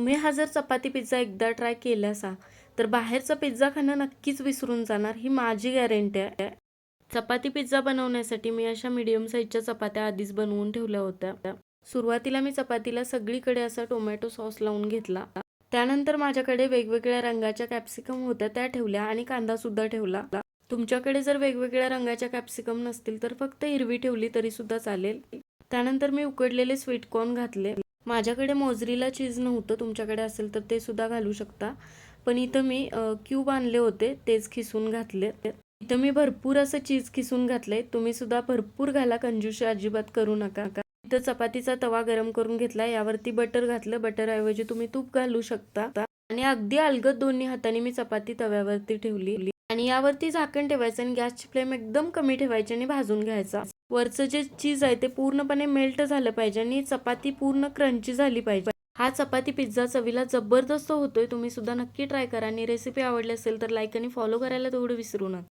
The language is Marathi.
तुम्ही हा जर चपाती पिझ्झा एकदा ट्राय केलासा, तर बाहेरचा पिझ्झा खाणं नक्कीच विसरून जाणार, ही माझी गॅरंटी आहे. चपाती पिझ्झा बनवण्यासाठी मी अशा मीडियम साईजच्या चपात्या आधीच बनवून ठेवल्या होत्या. सुरुवातीला मी चपातीला सगळीकडे असा टोमॅटो सॉस लावून घेतला. त्यानंतर माझ्याकडे वेगवेगळ्या रंगाच्या कॅप्सिकम होत्या त्या ठेवल्या आणि कांदा सुद्धा ठेवला. तुमच्याकडे जर वेगवेगळ्या रंगाच्या कॅप्सिकम नसतील तर फक्त हिरवी ठेवली तरी सुद्धा चालेल. त्यानंतर मी उकडलेले स्वीट कॉर्न घातले. माझ्याकडे मोझरेला चीज नव्हतं, तुमच्याकडे असेल तर ते सुद्धा घालू शकता. पण इथं मी क्यूब आणले होते तेच खिसून घातले. इथं मी भरपूर असं चीज खिसून घातलंय. तुम्ही सुद्धा भरपूर घाला, कंजूशी अजिबात करू नका. इथं चपातीचा तवा गरम करून घेतला, यावरती बटर घातलं. बटरऐवजी तुम्ही तूप घालू शकता. आणि अगदी अलगद दोन्ही हाताने मी चपाती तव्यावरती ठेवली आणि यावरती झाकण ठेवायचं आणि गॅसची फ्लेम एकदम कमी ठेवायची आणि भाजून घ्यायचा. वरचं जे चीज आहे ते पूर्णपणे मेल्ट झालं पाहिजे आणि चपाती पूर्ण क्रंची झाली पाहिजे. हा चपाती पिझ्झा चवीला जबरदस्त होतोय. तुम्ही सुद्धा नक्की ट्राय करा आणि रेसिपी आवडली असेल तर लाईक आणि फॉलो करायला तेवढं विसरू नका.